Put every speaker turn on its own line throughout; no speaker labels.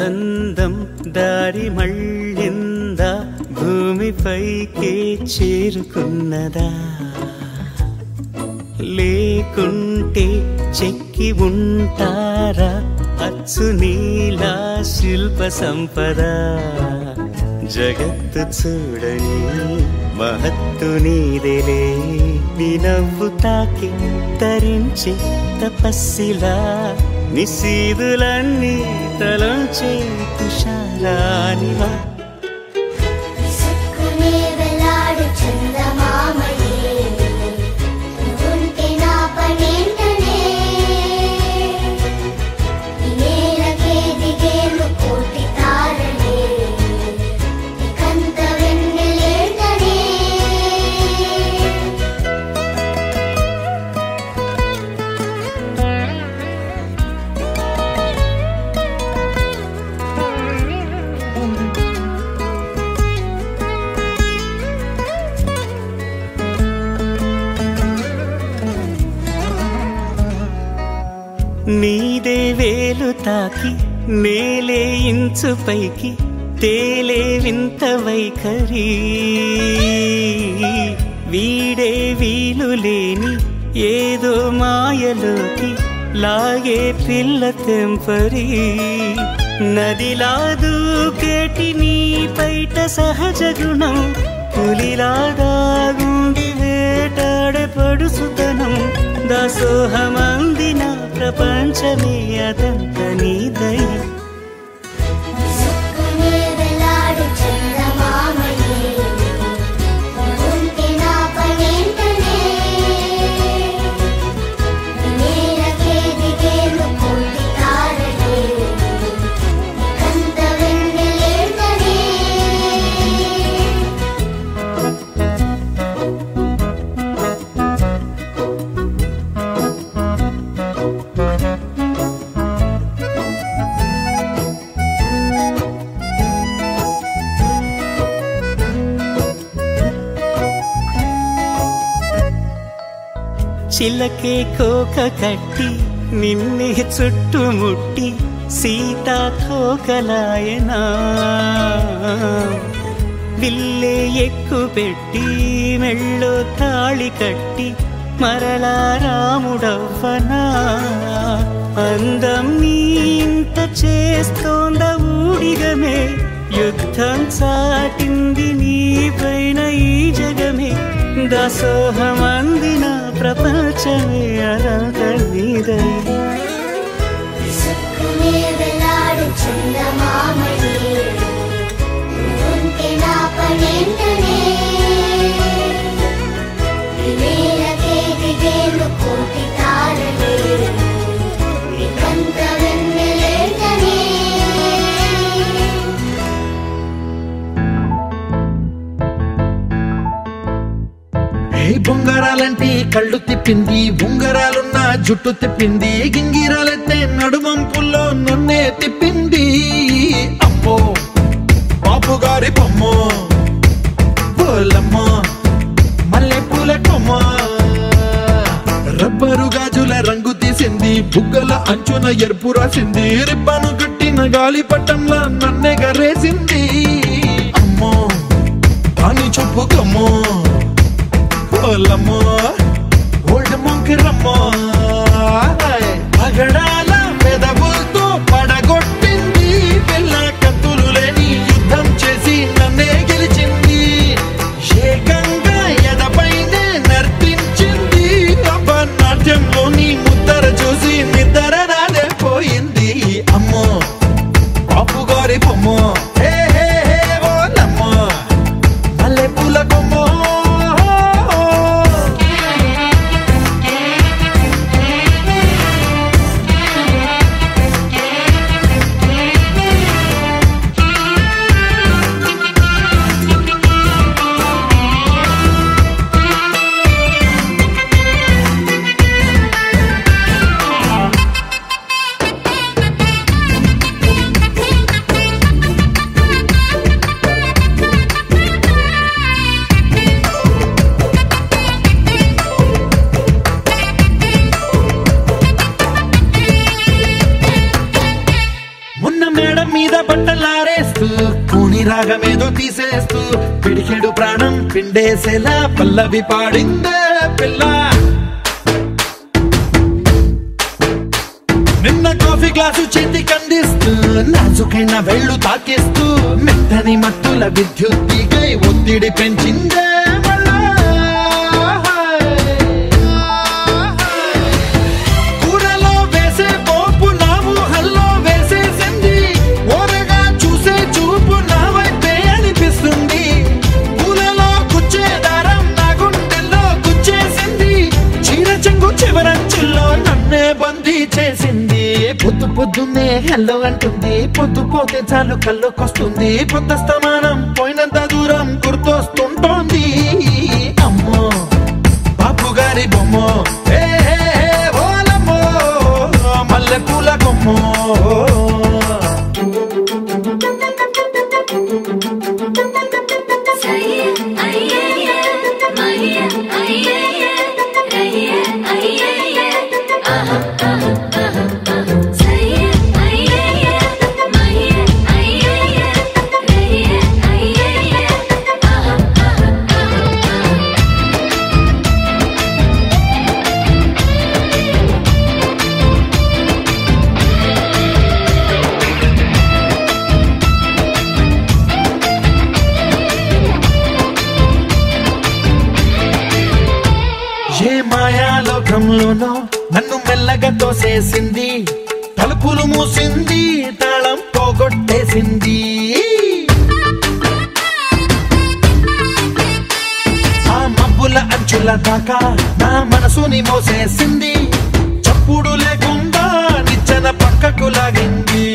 అందం దారి మళ్ళిందా భూమిపైకే చేరుకున్నదా లేకుంటే చెక్కి ఉంటారా అచ్చు నీలా శిల్ప సంపద జగత్తు చూడని మహత్తు నీదేలే నీ నవ్వు తాకి తరించి తపస్సిలా నిశీదులన్నీ తలంచే తుషారానివా నీదే వేలు తాకి నేలే ఇంచు పైకి తేలే వింత వైఖరి వీడే వీలు లేని ఏదో మాయలోకి లాగే పిల్ల తెంపరి నదిలా దూకేటి నీ పైట సహజ గుణం పులిలాగా గుండి వేటాడే పడుసుతనం దాసోహమందిన ప్రపంచమే అదంత నీ దయ చిలకే కోక కట్టి నిన్నే చుట్టుముట్టి సీతాకోకలాయనా విల్లే ఎక్కు పెట్టి మెళ్ళో తాళి కట్టి మరలా రాముడవ్వనా అందం నీ ఇంత చేస్తోంద ఊడిగమే యుద్ధం చాటింది నీ పైన ఈ జగమే దాసోహమందిన ప్రపంచమే అదంత నీదై
బొంగరాలంటే కళ్ళు తిప్పింది ఉంగరాలున్న జుట్టు తిప్పింది గింగిరాలైతే నడుమంపుల్లో నన్నే తిప్పింది అమ్మో బాబు గారి బొమ్మో పోలమ్మో మల్లె పూల కొమ్మ రబ్బరు గాజుల రంగు తీసింది బుగ్గల అంచున ఎరుపు రాసింది రిబ్బను కట్టిన గాలి పట్టంలా నన్నే గరేసింది అమ్మో దాని చూపు కమ్మో పోలమ్మో ఓల్డ్ మొంకిరమ్మో పగడాల పెదవులతో పడగొట్టింది పిల్ల కత్తులు లేని యుద్ధం చేసి నన్నే గెలిచింది ఏకంగా ఎదపైనే నర్తించింది అపనాట్యంలో నీ ముద్దర చూసి నిద్ర నాదే పోయింది అమ్మో బాపు గారి బొమ్మో హే హే హే ఓలమ్మో మల్లె పూల కొమ్మో రాగమేదో తీసేస్తూ పిడికెడు ప్రాణం పిండేసేలా పల్లవి పాడిందే పిల్ల. నిన్న కాఫీ గ్లాసు చేతి కందిస్తూ నాజుకైన వెళ్ళు తాకిస్తూ మెత్తని మత్తుల విద్యుత్ తీగై ఒత్తిడి పెంచిందే. కూరలో వేసే పోపు నా ఊహల్లో వేసేసింది. ఓరగా చూసే చూపు నా వైపే అనిపిస్తుంది. పూలలో గుచ్చే దారం నా గుండెల్లో గుచ్చేసింది. చీర చెంగు చివరంచుల్లో నన్నే బందీ చేసింది. పొద్దు పొద్దున్నే హెల్లో అంటుంది. పొద్దు పోతే చాలు కళ్ళొకొస్తుంది. పొద్దస్తమానం పోయినంత దూరం గుర్తొస్తుంటోంది. అమ్మో బాపు గారి బొమ్మో ఓలమ్మో మల్లె పూల కొమ్మో. ఏ మాయాలోకంలోనో నన్ను మెల్లగా తోసేసింది. తలుపులు మూసింది, తాళం పోగొట్టేసింది. ఆ మబ్బుల అంచుల దాకా నా మనసుని మోసేసింది. చప్పుడు లేకుండా నిచ్చెన పక్కకు లాగింది.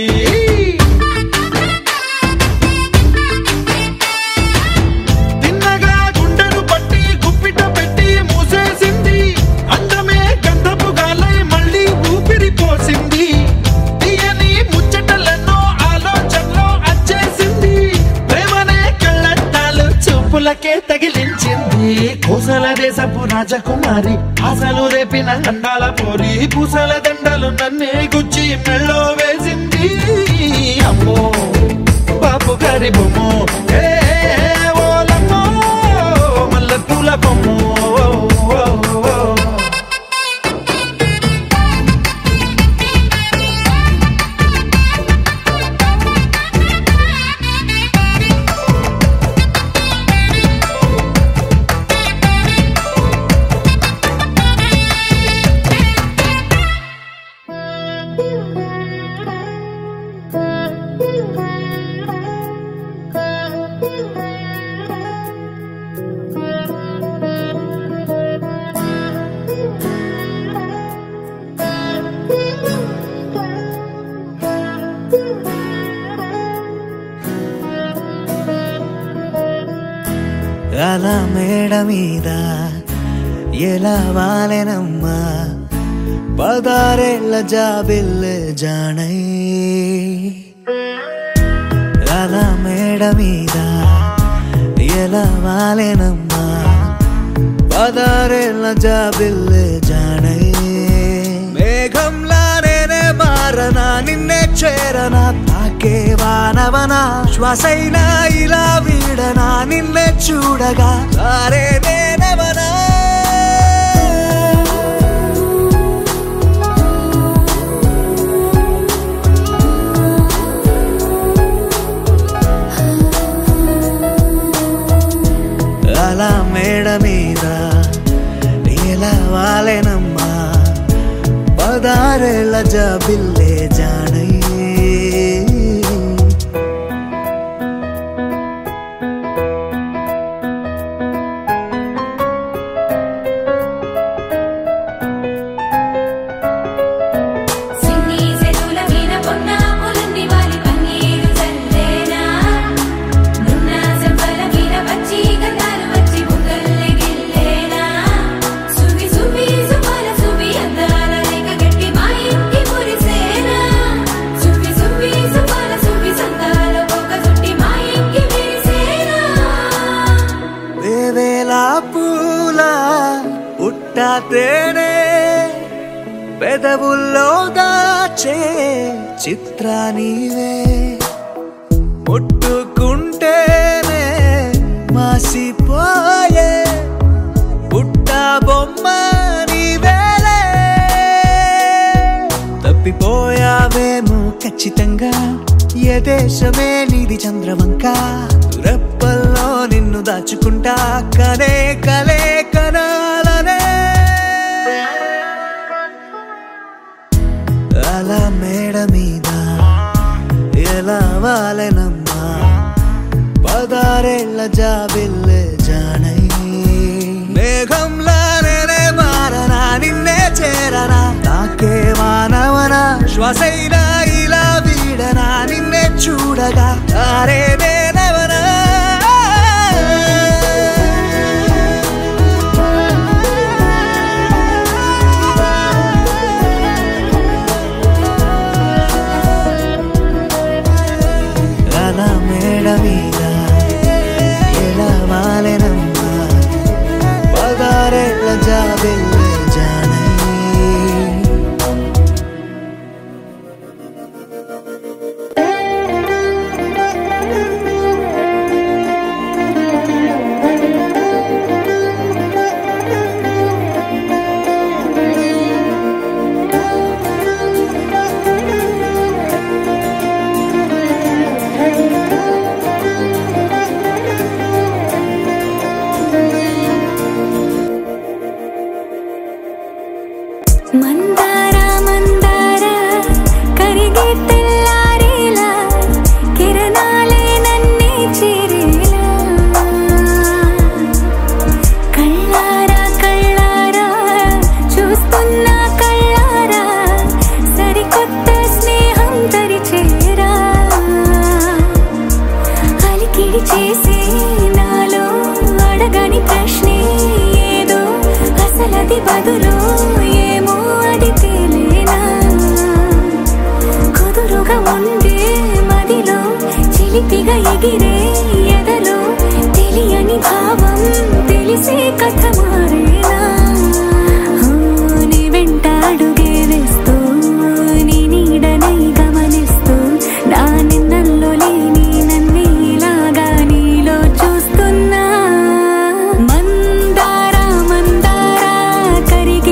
తగిలించింది కోసల దేశపు రాజకుమారి. ఆశలు రేపిన అండాల పోరి. పూసల దండలు నన్నే గుచ్చి మెళ్ళో వేసింది. అమ్మో బాపు గారి బొమ్మో ఓలమ్మో మల్లె పూల బొమ్మో.
అలా మేడ మీద ఎలా వాలెనమ్మా 16 జాబిల్లే జానై. అలా మేడ మీద ఎలా వాలెనమ్మా 16 జాబిల్లే జానై. మేఘంలా నేనే మారనా నిన్నే చేరనా తాకే వానవనా శ్వాసైనా ఇలా వీడనా నిన్నే చూడగా సారే నేనవనా. అలా మేడ మీద ఎలా వాలెనమ్మా 16 జాబిల్లే జానై. తేనే పెదవుల్లో దాచే చిత్ర నీవే ముట్టుకుంటే మాసిపోయే పుట్ట బొమ్మ నీవేలే తప్పిపోయావేమో ఖచ్చితంగా ఏ దేశమే నీది చంద్రవంక రెప్పల్లో నిన్ను దాచుకుంటా కనే కలే కనాలనే అలా మేడ మీద ఎలా వాలెనమ్మా 16 జాబిల్లే జానై మేఘంలానే మారనా నిన్నే చేరనా నాకే మానవనా శ్వాసైనా ఇలా వీడనా నిన్నే చూడగా అరే నేనవనా అలా మేడ మీద ఎలా వాలెనమ్మా 16 జాబిల్లే జానై
మందార మందార కరిగే తెల్లారేలా కిరణాలే నన్నే చేరేలా కళ్ళారా కళ్ళారా చూస్తున్నా కళ్ళారా సరికొత్త స్నేహం తరిచేరా అలికిడి చేసే నాలో అడగని ప్రశ్నే ఏదో అసలది బదులు ఉండే మదిలో చిలిపిగా ఎగిరే ఎదలో తెలియని భావం తెలిసే కథ మారేనా నీ వెంట అడుగే వేస్తూ నీ నీడనై గమనిస్తూ నా నిన్నల్లో లేని నన్నే ఇలాగా నీలో చూస్తున్నా మందార మందార కరిగే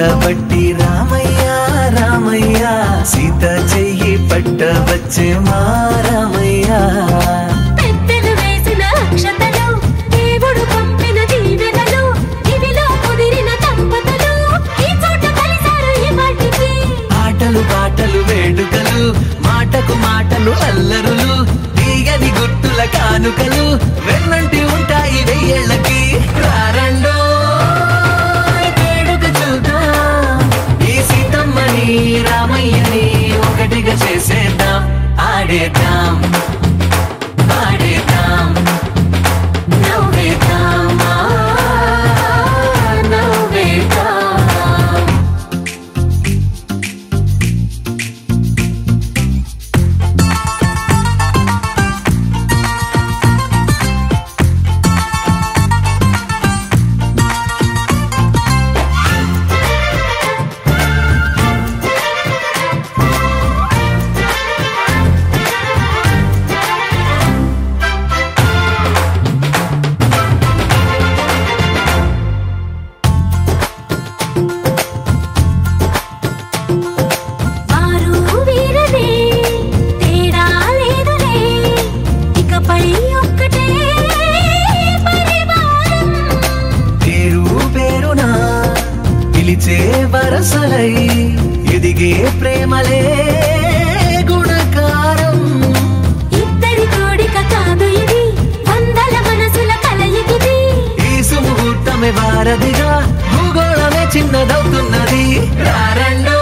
పట్టబట్టి రామయ్య రామయ్య సీత చెయ్యి పట్టవచ్చే మా రామయ్య
పెద్దలు వేసిన అక్షతలు దేవుడు పంపిన దీవెనలు ఇవిలో కుదిరిన దంపతులు ఈ చోట కలిసారు ఈ వాటికి
ఆటలు పాటలు వేడుకలు మాటకు మాటలు అల్లరులు తీయని గుర్తుల కానుకలు వెన్నంటి ఉంటాయి వెయ్యేళ్ళకి రారండో వేడుక చూద్దాం ఈ సీతమ్మని రామయ్యని ఒకటిగా చేసేద్దాం ఆడేద్దాం ఆడేద్దాం నవ్వేద్దాం నవ్వేద్దాం వరసలై ఎదిగే ప్రేమలే గుణకారం
ఇద్దరి కోడిక కాదు ఇది వందల మనసుల కలయికిది
ఈ సుముహూర్తమే వారధిగా భూగోళమే చిన్నదవుతున్నది రారండో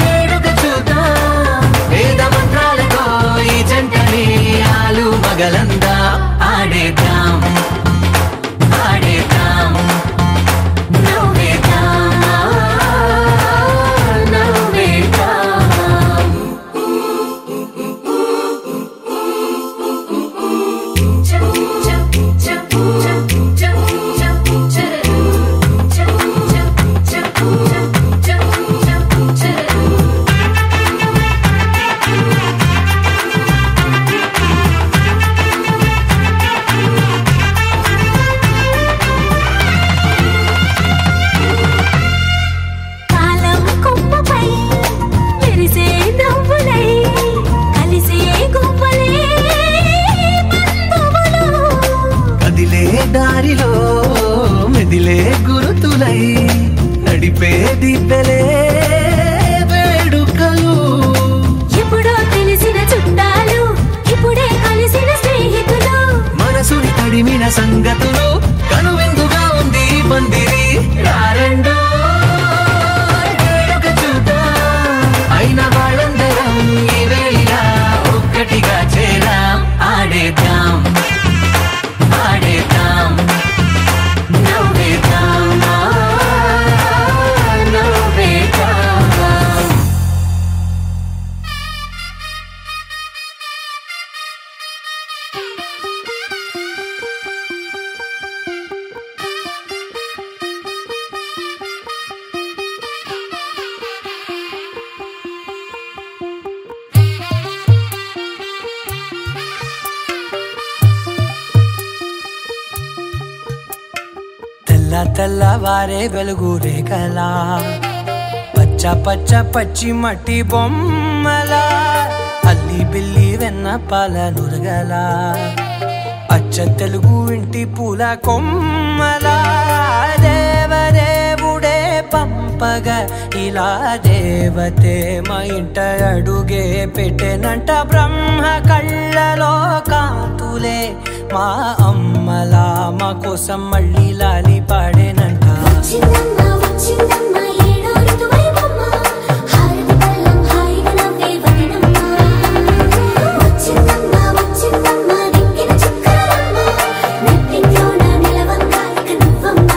వేడుక చూద్దాం వేద మంత్రాలతో ఈ జంటని ఆలు మగలందా ఆడేద్దాం ఆడేద్దాం దారిలో మెదిలే గురుతులై నడిపే దివ్యలే వేడుకలు
ఎప్పుడో తెలిసిన చుట్టాలు ఇప్పుడే కలిసిన స్నేహితులు
మనసుని తడిమిన సంగతులు కనువిందుగా ఉంది పందిరి రారండో వేడుక చూద్దాం అయిన వాళ్ళందరం ఈ వేళ ఒక్కటిగా చేరాం ఆడేద్దాం ఆడేద్దాం నవ్వేద్దాం నవ్వేద్దాం తెల్లవారే వెలుగు రేఖలా పచ్చ పచ్చ పచ్చి మట్టి బొమ్మలా అల్లి బిల్లి వెన్న పాల నురగలా అచ్చ తెలుగు ఇంటి పూల కొమ్మలా దేవదేవుడే పంపగా ఇలా దేవతే మా ఇంట అడుగే పెట్టెనంట బ్రహ్మ కళ్ళలో కాంతులే మా అమ్మలా మా కోసం మళ్ళీ లాలి పాడేనంట
వచ్చిందమ్మ వచ్చిందమ్మ ఏడో ఋతువైవమ్మ హారతి పళ్ళం హాయిగా నవ్వే వదనమ్మ వచ్చిందమ్మ వచ్చిందమ్మ దిక్కిన చుక్కలమ్మ నెట్టింట్లోన నిలవంగా ఇక నువ్వమ్మ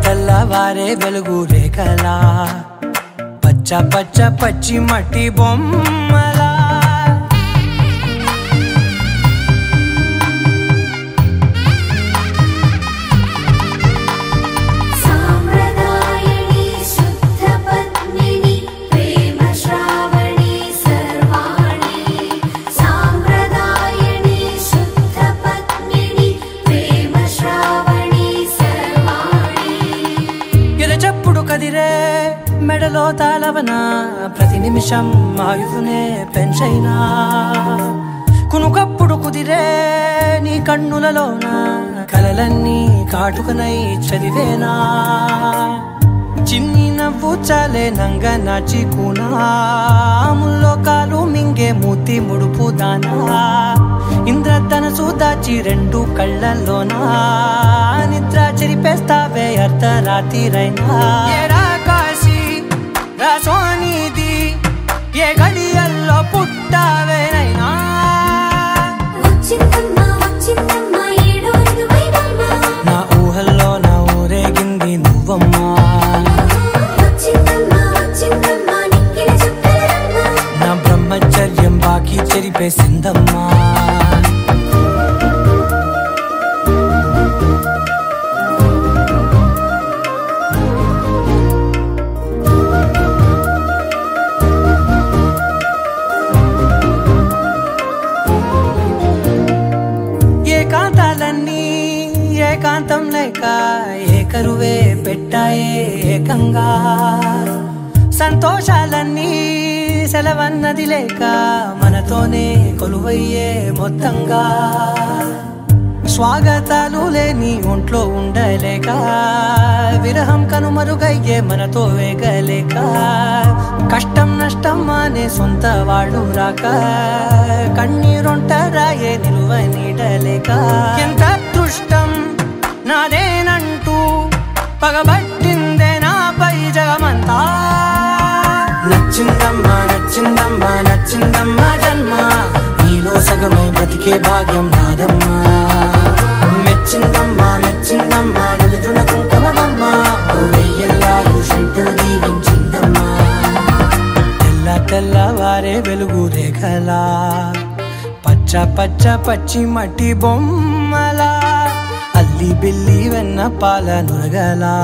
తెల్లవారే వెలుగు రేఖలా పచ్చ పచ్చ పచ్చి మట్టి బొమ్మలా
మెడలో తాళవన ప్రతి నిమిషం ఆయుధునే పెంచైనా కునుకప్పుడు కుదిరే నీ కన్నులలోన కలలన్నీ కాటుకనై చదివేనా చిన్ని నవ్వు చాలే నంగ నాచి కూనాముల్లో కాలు మింగే మూతి ముడుపు దానా ఇంద్రధనసు దాచి రెండు కళ్ళల్లోనా నిద్ర చెరిపేస్తావే అర్ధరాత్రిరైనా ఏరా కాశీ రా సోనిది ఏ గడియల్లో పుట్టావేనైనా నా ఊహల్లో నా ఊరేగింది నువ్వమ్మా నా బ్రహ్మచర్యం బాకీ చెరిపేసిందమ్మా ఏకాంతాలన్నీ ఏకాంతం లేక ఏకరువే పెట్టాయే ఏకంగా సంతోషాలన్నీ సెలవన్నది లేక మనతోనే కొలువయ్యే మొత్తంగా స్వాగతాలు లేని ఒంట్లో ఉండలేక విరహం కనుమరుగయ్యే మనతో వేగలేక కష్టం నష్టం అనే సొంత వాళ్ళు రాక కన్నీరొంటరాయే నిలువ నీడలేక ఎంత అదృష్టం నాదేనంటూ పగబట్టిందే నాపై జగమంతా నచ్చిందమ్మా నచ్చిందమ్మా నచ్చిందమ్మా జన్మ నీలో సగమై బ్రతికే భాగ్యం నాదమ్మా మెచ్చిందమ్మా మెచ్చిందమ్మా నిలుచున కుంకుమమ్మా వెయ్యల్లాలు శంకులు దీవించిందమ్మా తెల్ల తెల్లవారే వెలుగు రేఖలా పచ్చ పచ్చ పచ్చి మట్టి బొమ్మలా అల్లి బిల్లి వెన్న పాల నురగలా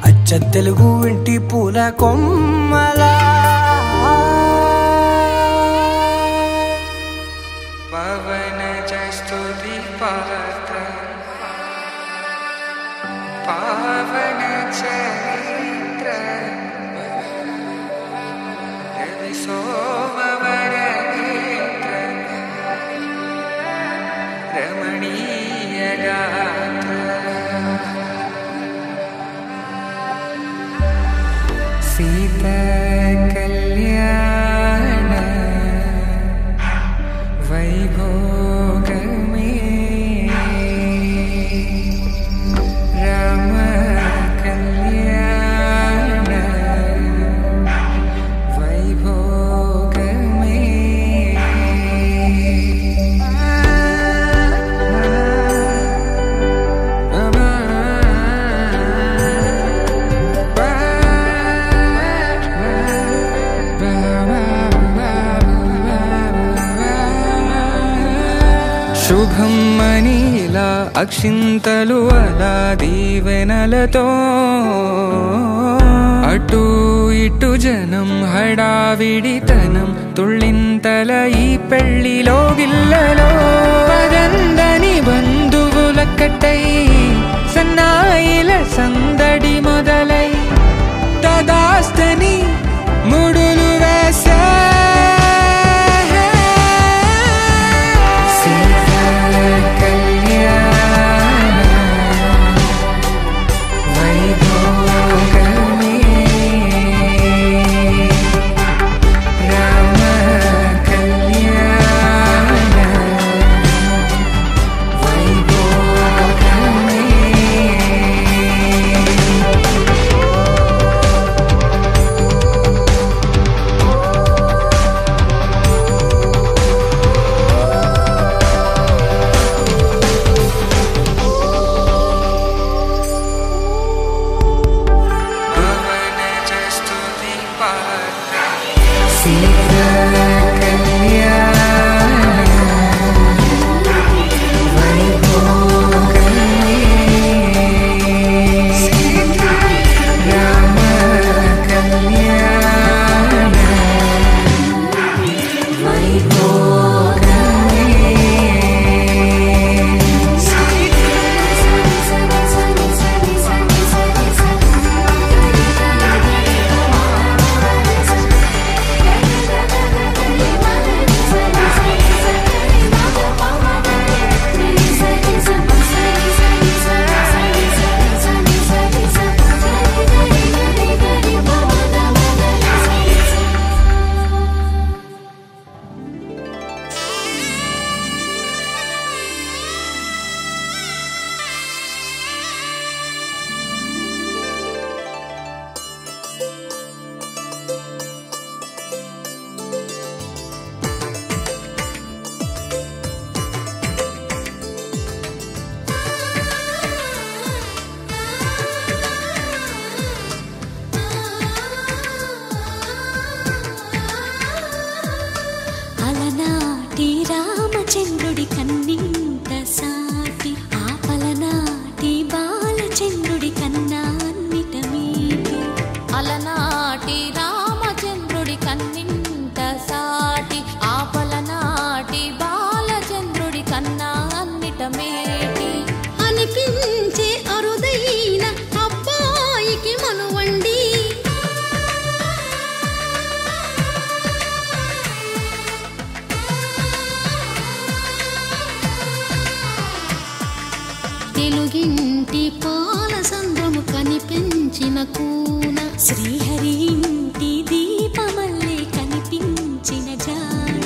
అచ్చ తెలుగు ఇంటి పూల కొమ్మలా
పవన జస్తుతి పాత్ర పావన చరిత్ర రవి సోమవర నేత్ర రమణీయ గాత్ర సీతా కళ్యాణ వైభోగమే రామ కళ్యాణ వైభోగమే శుభం మనీలా అక్షింతలు అలా దీవెనలతో అటు ఇటు జనం హడావిడితనం తుళ్ళింతల ఈ పెళ్లిలో గిల్లలో పదందని బంధువులక్కటై సన్నాయిల సందడి మొదలై తదాస్తని ముడులు వేసా
ఇంటి పాల సంద్రము కనిపించిన కూన
శ్రీహరి ఇంటి దీపమల్లే కనిపించిన జాడ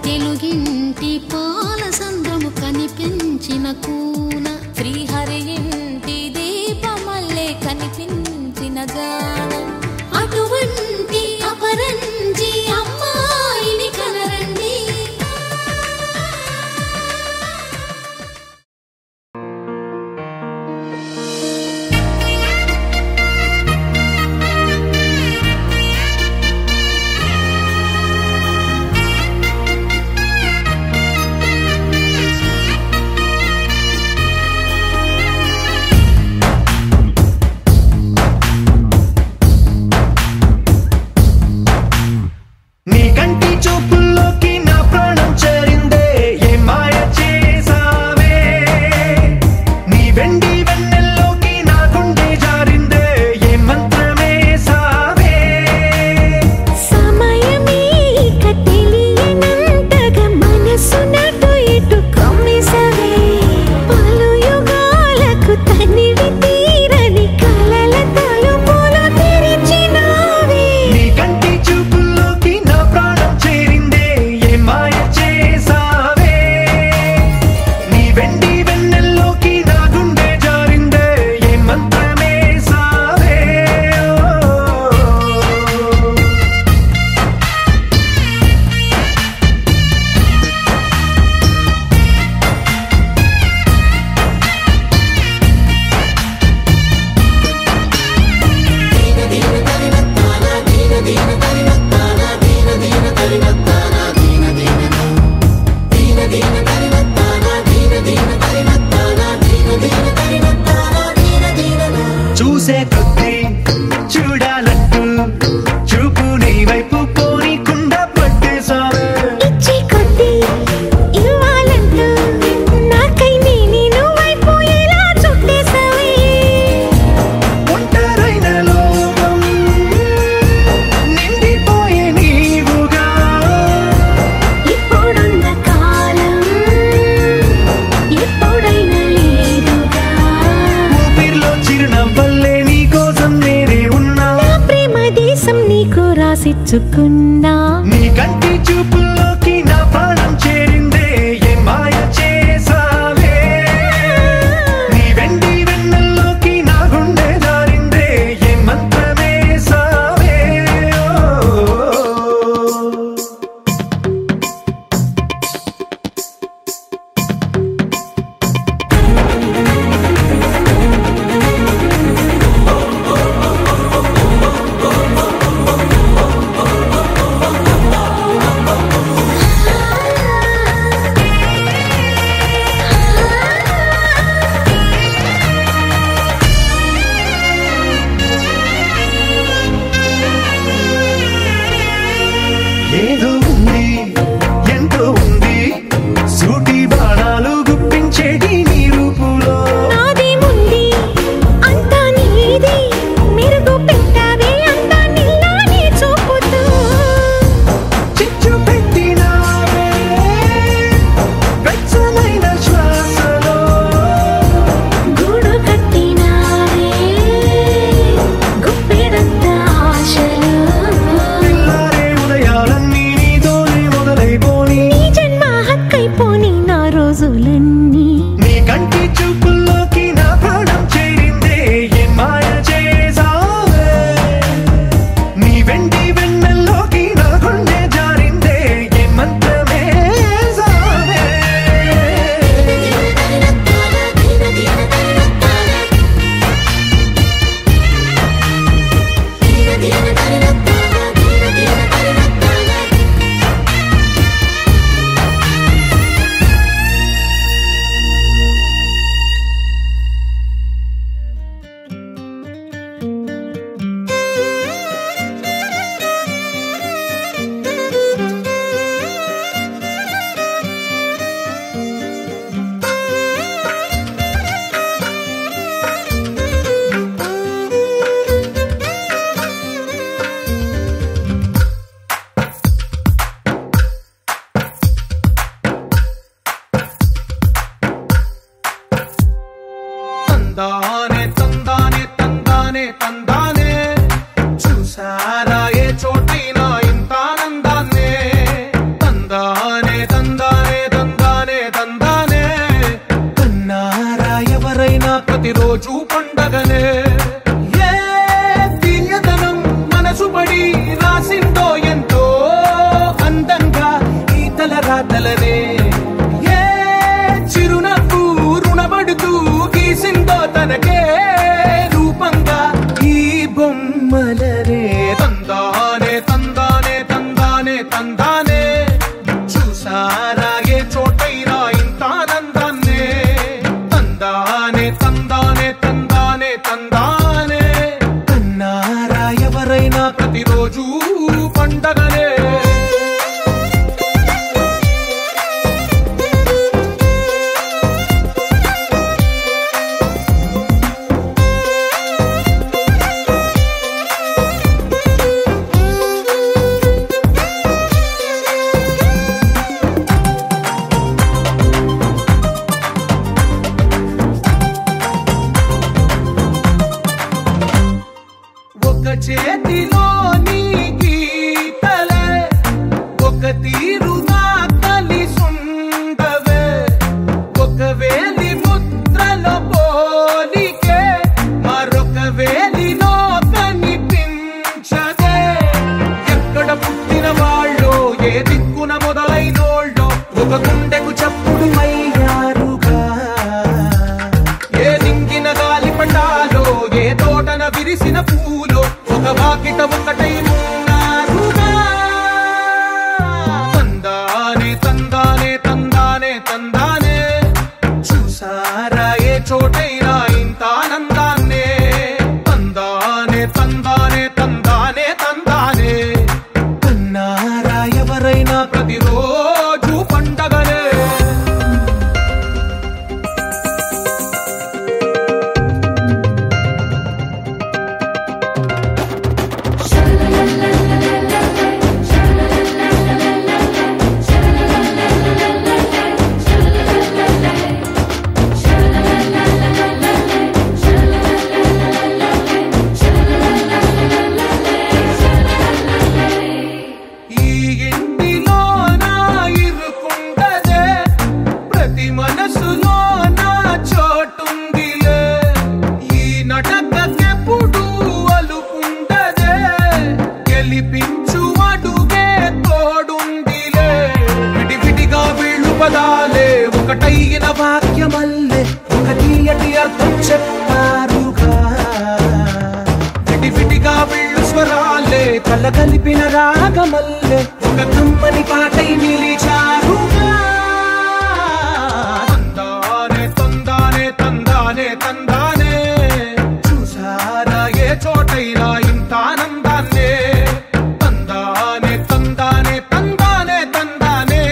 తెలుగింటి పాల సంద్రము కనిపించిన కూన
శ్రీహరి ఇంటి దీపమల్లే కనిపించిన జాడ అటువంటి అపరంజి అమ్మాయిని కనరండి.
రాసిచ్చుకున్నా
నీ కంటి చూపుల్లోకి నా ప్రాణం చేరిందే ఏ మాయ చేసావే నీ వెండి వెన్నెల్లోకి నా గుండె జారిందే ఏ మంత్రమేసావే
తందానే తందానే తందానే తందానే చూసారా ఏ చోటైనా ఇంత ఆనందాన్నే తందానే తందానే తందానే తందానే కన్నారా ఎవరైనా ప్రతిరోజు పండగనే ఏ తీయదనం మనసు పడి రాసిందో ఎంతో అందంగా ఈ తల రాతలనే ఏ చిరునవ్వు రుణపడుతూ గీసిందో తనకే రూపంగా ఈ బొమ్మలనే తందానే తందానే తందానే తందానే చూసారా ఏ చోటైనా ఇంత ఆనందాన్నే తందానే తందానే తందానే తందానే కన్నారా ఎవరైనా ప్రతిరోజు పండగనే చేతిలోని గీతలే ఒక తీరుగా కలిసుండవే ఒక వేలి ముద్రలో పోలికే మరొక వేలిలో కనిపించదే ఎక్కడ పుట్టిన వాళ్ళో ఏ దిక్కున మొదలైనోళ్ళో ఒక గుండెకు చప్పుడు అయ్యారుగా ఏ దింగిన గాలి పటాలో ఏ తోటన విరిసిన పూలో ఒక వాకిట ఒకటై ఉన్నారుగా తందానే తందానే తందానే తందానే చూసారా ఏ చోటైనా ఇంత ఆనందాన్నే తందానే తందానే తందానే తందానే కన్నారా ఎవరైనా ప్రతిరోజు పండగనే ఒకటైన వాక్యమల్లే ఒక తీయటి అర్థం చెప్పారుగా విడివిడిగా వీళ్ళు స్వరాలే కళ్ళ కలిపిన రాగమల్లే ఒక కమ్మని పాటై నిలిచారుగా తందానే తందానే తందానే తందానే చూసారా ఏ చోటైనా ఇంత ఆనందాన్నే తందానే తందానే తందానే తందానే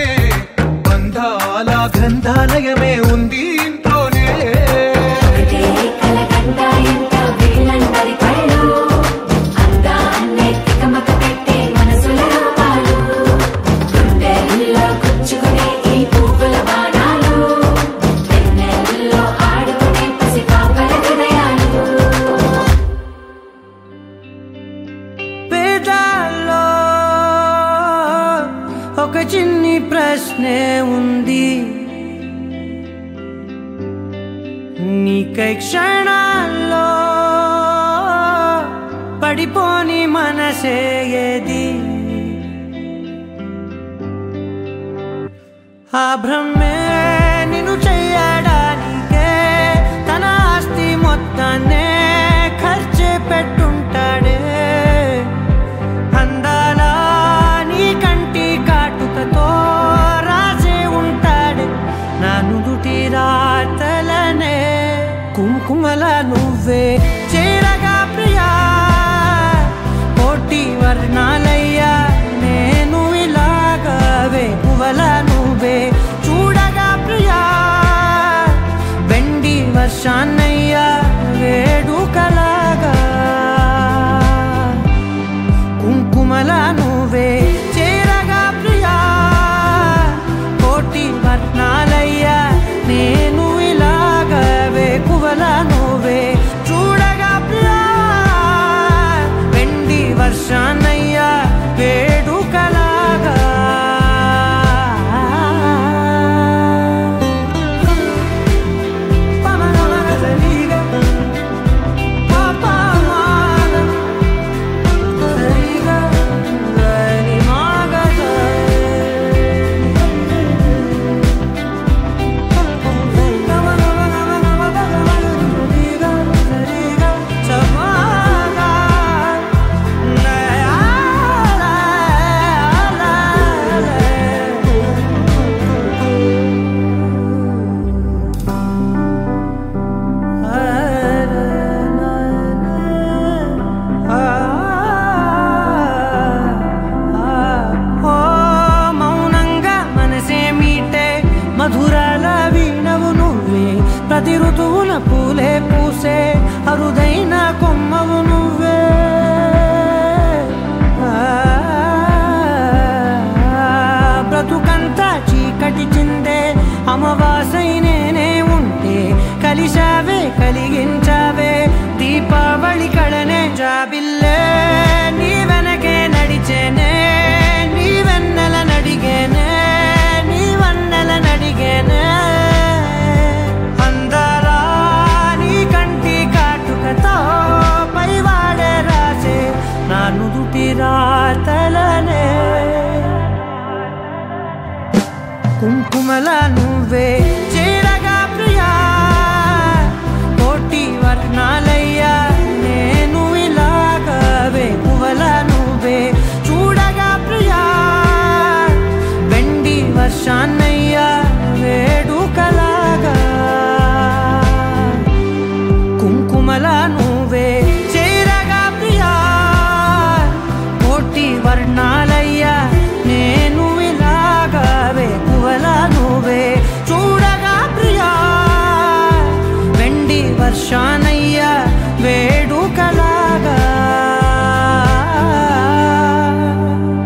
బంధాల గ్రంథాలయమే ఉంది ఇంట్లోనే
పేదాల్లో ఒక చిన్ని ప్రశ్నే ఉంది నీకై క్షణాల్లో పడిపోని మనసే ఏది ఆ భ్రమే నిన్ను చెయ్యడానికే తన ఆస్తి మొత్తాన్నే ఖర్చు పెట్టుంటాడే అందాల నీ కంటి కాటుకతో రాసే ఉంటాడే నా నుదుటి రాతలనే కుంకుమల నువ్వే చేరగా ప్రియా కోటి వర్ణాలయ్యా నేను ఇలాగవే పువ్వల నువ్వే చూడగా ప్రియా వెండి వర్షాన్నయ్యా వేడుకలాగా కుంకుమల నువ్వే చేరగా ప్రియా కోటి వర్ణాలయ్యా నేను ఇలాగవే పువ్వల నువ్వే అరుదైన కొమ్మవు నువ్వే బ్రతుకంతా చీకటి చిందే అమవాసై నేనే ఉంటే కలిశావే కలిగించావే దీపావళి కళనే జాబిల్లే నీ వెనకే నడిచేనే నీ వెన్నెల నడిగేనే నీ వన్నెల నడిగేనే అందరా నీ కంటి కాటుకతో పైవాడే రాసే నా నుదుటి రాతలనే కుంకుమల నువ్వే చేరగా ప్రియా కోటి వర్ణాలయ్యా నేను ఇలాగవే పువ్వుల నువ్వే చూడగా ప్రియా వెండి వర్షాన్నయ్యా వేడుకలాగా కుంకుమల నువ్వే చేరగా ప్రియా కోటి వర్ణాలయ్యా నేను ఇలాగవే పువ్వుల నువ్వే చూడగా ప్రియా వెండి వర్షానయ్యా వేడుకలాగా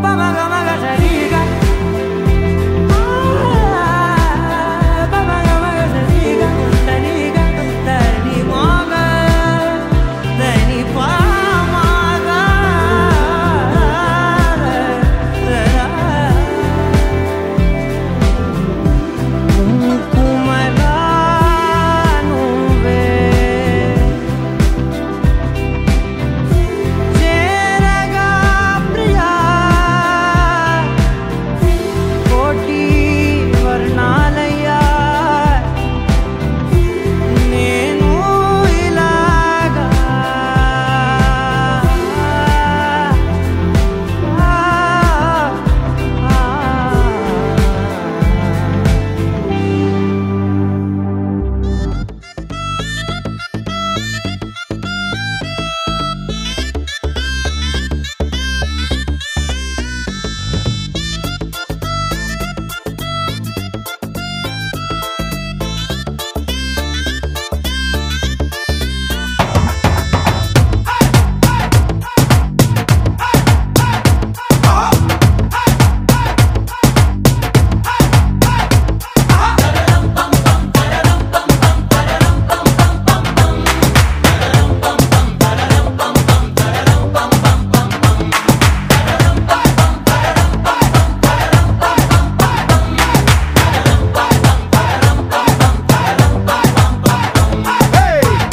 పమగమగ సరిగా పమగమగ సరిగా సరిగా దని మోగ దని పామగ కుంకుమల నువ్వే చేరగా ప్రియా కోటి వర్ణాలయ్యా నేను ఇలాగా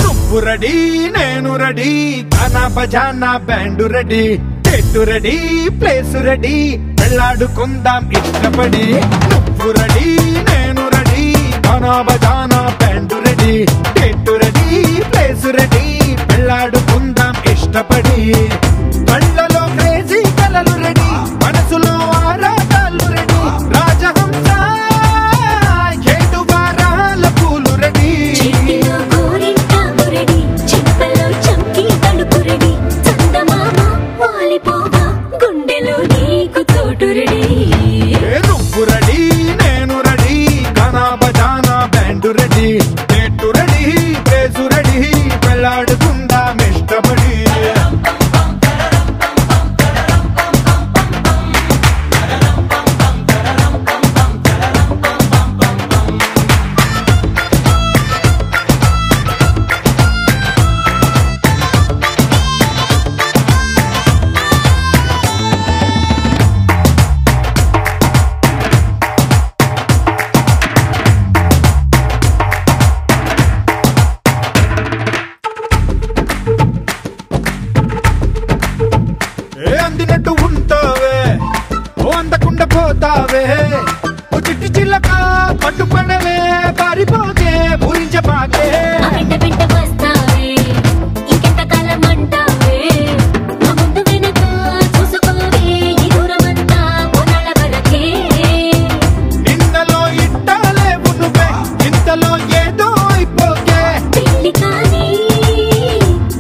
నువ్వు రెడీ నేను రెడీ గానా బజానా బ్యాండ్ రెడీ చెట్టు రెడీ ప్లేస్ రెడీ వెళ్ళాడుకుందాం ఇష్టపడి నువ్వు రెడీ నేను రెడీ గానా బజానా బ్యాండ్ రెడీ చెట్టు రెడీ ప్లేస్ రెడీ వెళ్ళాడుకుందాం ఇష్టపడి కళ్ళలో క్రేజీ కలలు రెడీ మనసులో ఆరాటాలు రెడీ రాజహంస ఏడు వారాల పూలు రెడీ
చిట్టిలో గోరింటాకు రెడీ చిప్పలో చంకి తలుపు రెడీ చందమామ వాలిపోగా గుండెలో నీకు తోటు రెడీ
నువ్వు రెడీ నేను రెడీ గానా బజానా బ్యాండ్ రెడీ చెట్టు రెడీ ప్లేసు రెడీ వెళ్ళాడుకుందాం ఇష్టపడి అందినట్టు ఉంటావే ఓ అందకుండా పోతావే ఓ చిట్టి చిల్లక పట్టుపడవే పారిపోకే పూరించబాకే
వెంట వెంట వస్తావే ఇంకెంత కాలం అంటావే మా ముందు వెనక చూసుకోవే ఈ దూరమంతా కొనాల వరకే
నిన్నలో ఇట్టాలేవు నువ్వే ఇంతలో ఏదో అయిపోకే
పెళ్లి కానీ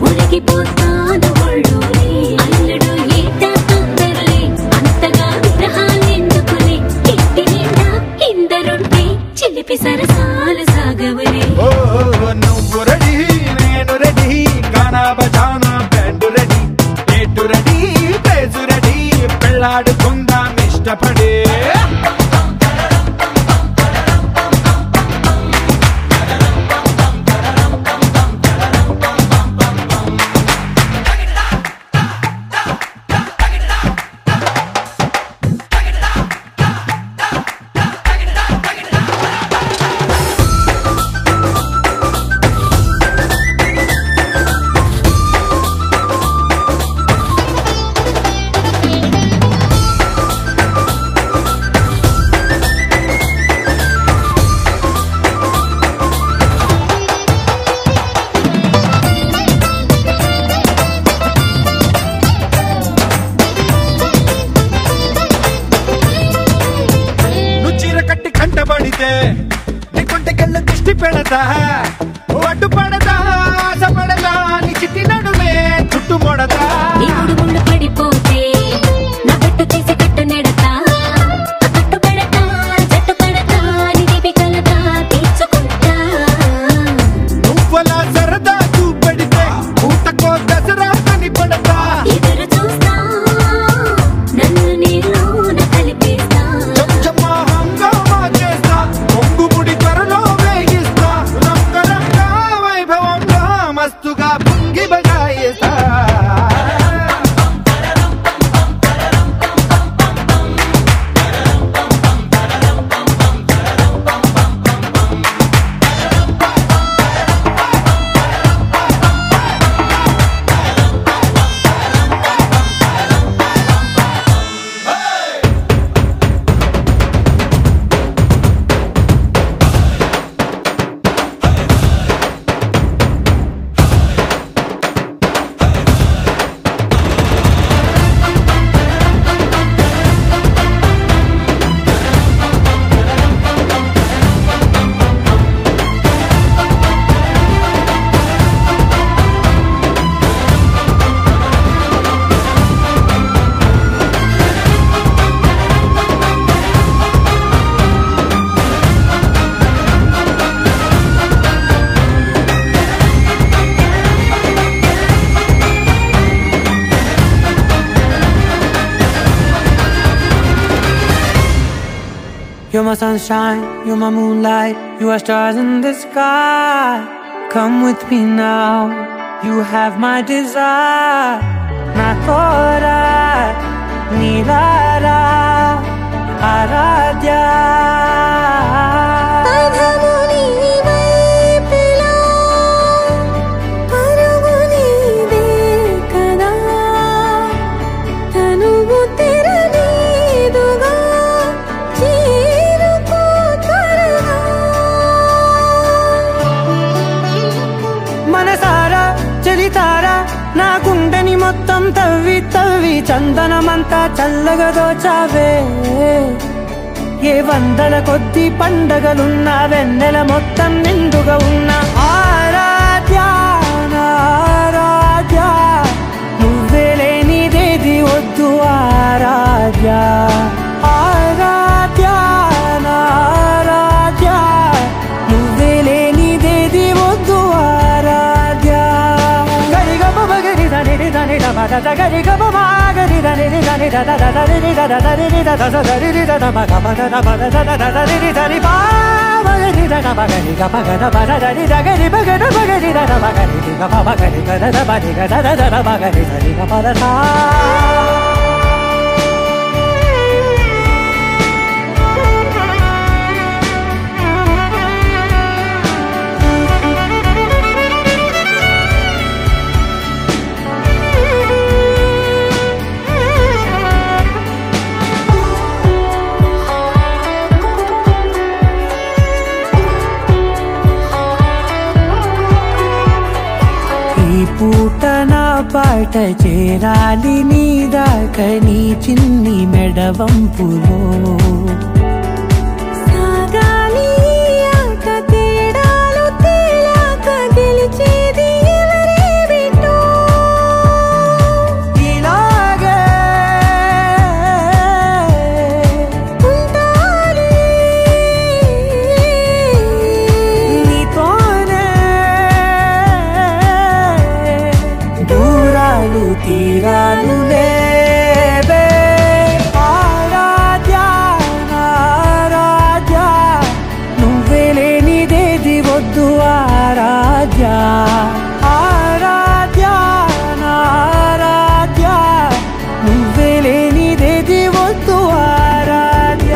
ఉరిగిపోతాను ఒళ్ళోనే అల్లుడు ఈట తొందరలే అంతగా విగ్రహాలెందుకులే ఇంటి నిండా ఇందరుంటే చిలిపి సరసాలు సాగవలే
ఓ నువ్వు చేస్తా అడ్డు పడతా ఆశ పడతా నీ చిట్టి నడుమే చుట్టు మొడతా
ఇప్పుడు ముందు పడిపోతే నా కట్టు తీసి కట్టు నెడతా కట్టు పెడతా జట్టు కడతా నీ దీపి కలతా తీర్చుకుంటా
నువ్వలా సరదా చూపెడితే ఊటకో దసరా కని పడతా
ఎదురు చూస్తా నన్ను నీలోన కలిపేస్తా
చమ్మా హంగామా చేస్తా పొంగుముడి త్వరలో వేగిస్తా రంగరంగ వైభవంగా మస్తుగా పొంగి బగాయిస్తా
You're my sunshine, you're my moonlight, you are stars in the sky. Come with me now, you have my desire. Na tora, nilara, aradhya. నా గుండెని మొత్తం తవ్వి తవ్వి చందనమంతా చల్లగా దోచావే ఏ వందల కొద్ది పండగలున్న వెన్నెల మొత్తం నిండుగా ఉన్న ఆరాధ్య ఆరాధ్య నువ్వే లేనిదేది వద్దు ఆరాధ్య ఆరాధ్య ఆరాధ్య నువ్వే లేనిదేది వద్దు ఆరాధ్య గరి గమ గరి దని దని దని దని పూట నా పాట చేరాలి నీ దాకా నీ చిన్ని మెడవంపులో
సాగాలి ఆట తేడాలు తేలాక గెలిచేది ఎవరే బిడ్డో
ఇలాగే
ఉంటాలి
నీతోనే దూరాలు తీరాలు లేవే ఆరాధ్య ఆరాధ్య నువ్వే లేనిదేది వద్దు ఆరాధ్య ఆరాధ్య ఆరాధ్య నువ్వే లేనిదేది వద్దు ఆరాధ్య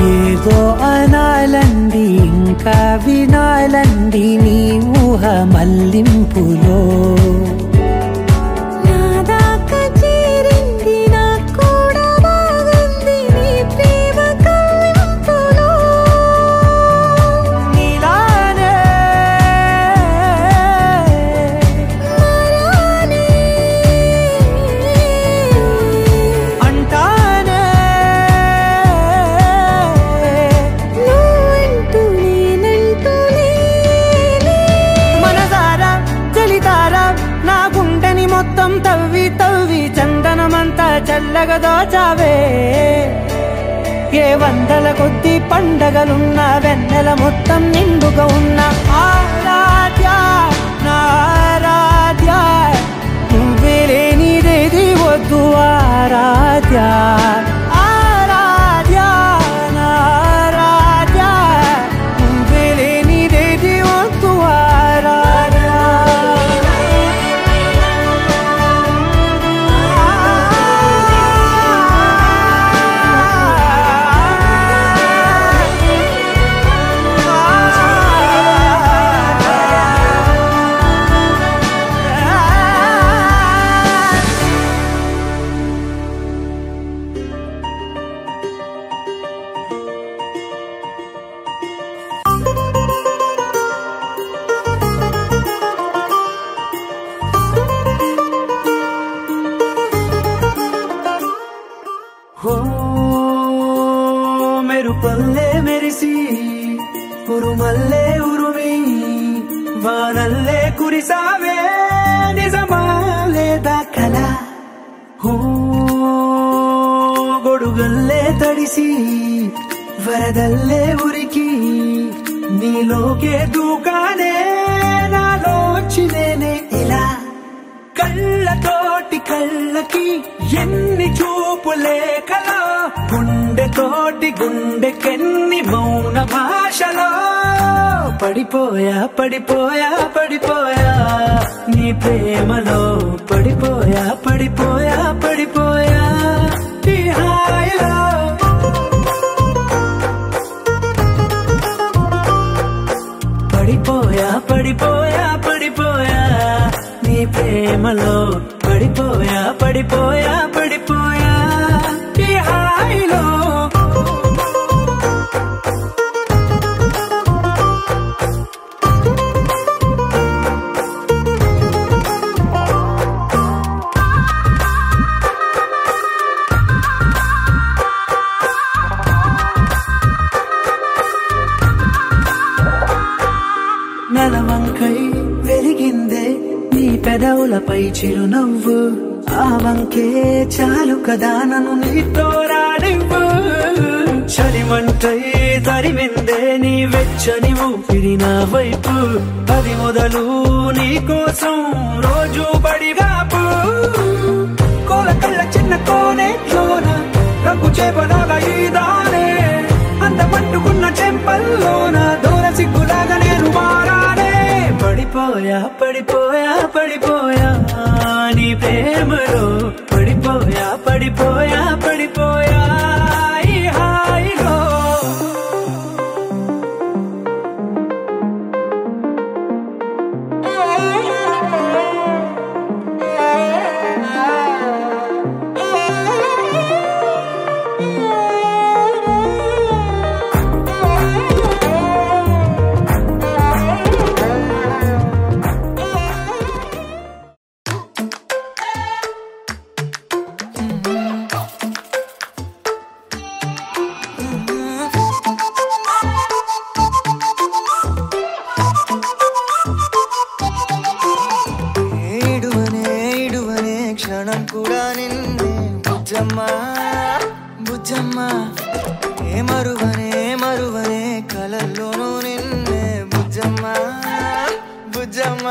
ఏదో అనాలంది ఇంకా వినాలంది నీ ఊహ మల్లింపులో చల్లగా దోచావే ఏ వందల కొద్ది పండగలున్న వెన్నెల మొత్తం నిండుగా ఉన్న ఆరాధ్య నా ఆరాధ్య నువ్వే లేనిదేది వద్దు ఆరాధ్య ఆరాధ్య నా ఆరాధ్య నువ్వే లేనిదేది వద్దు ఆరాధ్య మెరుపల్లే మెరిసి ఉరుమల్లే ఉరుమి వానల్లే కురిసావే నిజమా లేదా కల గొడుగల్లే తడిసి వరదల్లే ఉరికి నీలోకే దూకానే నాలోచినేనే ఇలా కళ్ళతోటి కళ్ళకి ఎన్ని చూపులే కలా గుండెతోటి గుండెకెన్ని మౌన భాషలో పడిపోయా పడిపోయా పడిపోయా నీ ప్రేమలో పడిపోయా పడిపోయా పడిపోయా ఈ హాయిలో పడిపోయా పడిపోయా పడిపోయా నీ ప్రేమలో పడిపోయా పడిపోయా పడిపోయా ఈ హాయిలో నలవంకై వెలిగిందే నీ పెదవులపై చిరునవ్వు ఆ వంకే చాలు కదా నన్ను నీతో రానివ్వు చలిమంటై తరిమిందే నీ వెచ్చని ఊపిరి నా వైపు అది మొదలు నీ కోసం రోజు బడిగాపు కోల కళ్ళ చిన్న కోనే చోన రంగు చేపలాగా ఈ దానే అందమంటుకున్న చెంపల్లోన దూర సిగ్గులాగా నేను మారానే పడిపోయా పడిపోయా పడిపోయా నీ ప్రేమలో పడిపోయా పడిపోయా పడిపోయా ఈ హాయిలో
క్షణం కూడా నిన్నే బుజ్జమ్మ బుజ్జమ్మ ఏ మరువనే కలల్లోనూ నిన్నే బుజ్జమ్మ బుజ్జమ్మ